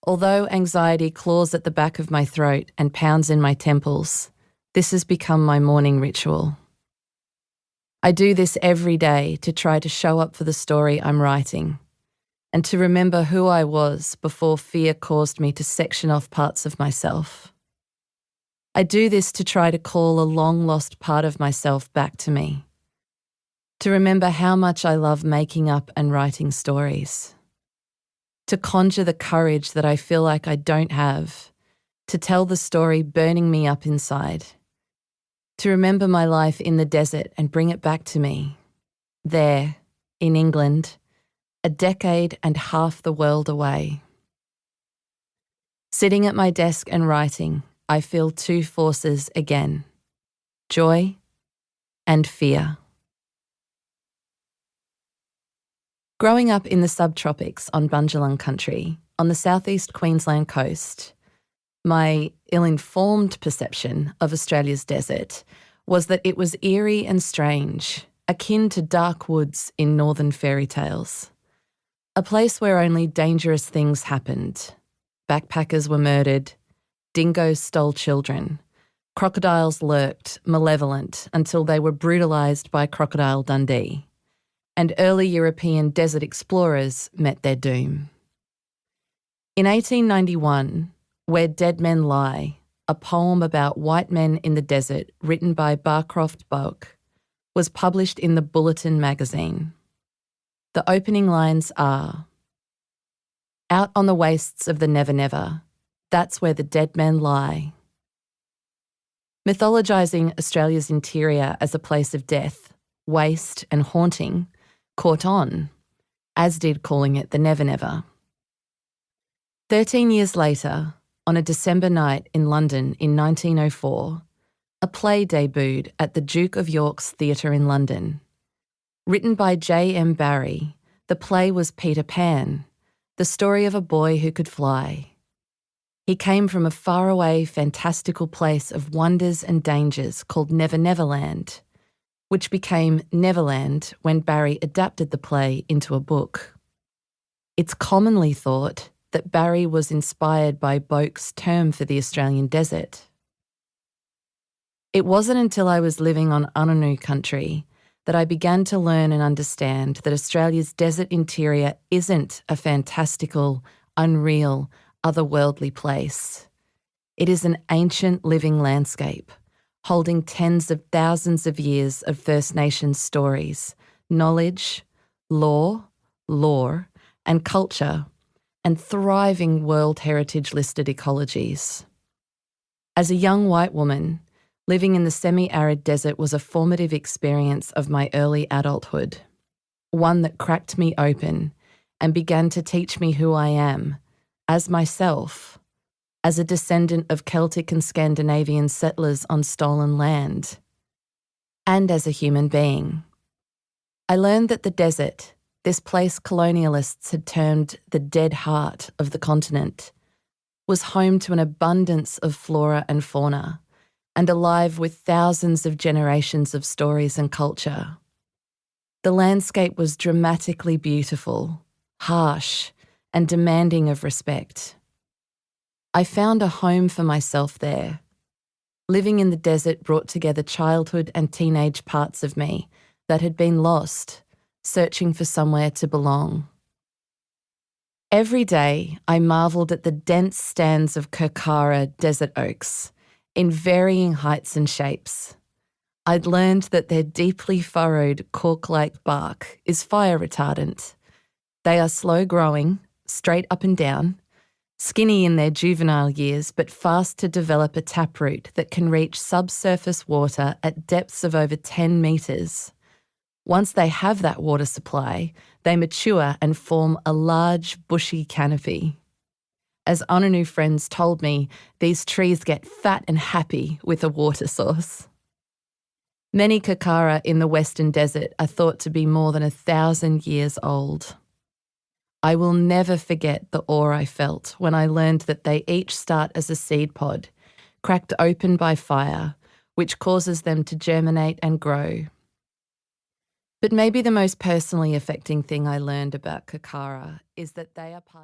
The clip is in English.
Although anxiety claws at the back of my throat and pounds in my temples, this has become my morning ritual. I do this every day to try to show up for the story I'm writing and to remember who I was before fear caused me to section off parts of myself. I do this to try to call a long-lost part of myself back to me, to remember how much I love making up and writing stories, to conjure the courage that I feel like I don't have, to tell the story burning me up inside, to remember my life in the desert and bring it back to me, there, in England, a decade and half the world away. Sitting at my desk and writing, I feel two forces again, joy and fear. Growing up in the subtropics on Bundjalung country, on the southeast Queensland coast, my ill-informed perception of Australia's desert was that it was eerie and strange, akin to dark woods in northern fairy tales. A place where only dangerous things happened. Backpackers were murdered, dingoes stole children, crocodiles lurked, malevolent, until they were brutalised by Crocodile Dundee, and early European desert explorers met their doom. In 1891, Where Dead Men Lie, a poem about white men in the desert written by Barcroft Boak, was published in the Bulletin magazine. The opening lines are, "Out on the wastes of the Never Never, that's where the dead men lie." Mythologising Australia's interior as a place of death, waste and haunting caught on, as did calling it the Never Never. 13 years later, on a December night in London in 1904, a play debuted at the Duke of York's Theatre in London. Written by J.M. Barrie, the play was Peter Pan, the story of a boy who could fly. He came from a faraway, fantastical place of wonders and dangers called Never Never Land, which became Neverland when Barrie adapted the play into a book. It's commonly thought that Barrie was inspired by Boak's term for the Australian desert. It wasn't until I was living on Unanoo country that I began to learn and understand that Australia's desert interior isn't a fantastical, unreal, otherworldly place. It is an ancient living landscape, holding tens of thousands of years of First Nations stories, knowledge, law, lore, and culture, and thriving World Heritage listed ecologies. As a young white woman, living in the semi-arid desert was a formative experience of my early adulthood, one that cracked me open and began to teach me who I am, as myself, as a descendant of Celtic and Scandinavian settlers on stolen land, and as a human being. I learned that the desert, this place colonialists had termed the dead heart of the continent, was home to an abundance of flora and fauna, and alive with thousands of generations of stories and culture. The landscape was dramatically beautiful, harsh, and demanding of respect. I found a home for myself there. Living in the desert brought together childhood and teenage parts of me that had been lost, searching for somewhere to belong. Every day, I marvelled at the dense stands of Kirkara desert oaks, in varying heights and shapes. I'd learned that their deeply furrowed cork-like bark is fire retardant. They are slow-growing, straight up and down, skinny in their juvenile years but fast to develop a taproot that can reach subsurface water at depths of over 10 metres. Once they have that water supply, they mature and form a large, bushy canopy. As Unanoo friends told me, these trees get fat and happy with a water source. Many Kirkara in the Western Desert are thought to be more than 1,000 years old. I will never forget the awe I felt when I learned that they each start as a seed pod, cracked open by fire, which causes them to germinate and grow. But maybe the most personally affecting thing I learned about Kirkara is that they are part of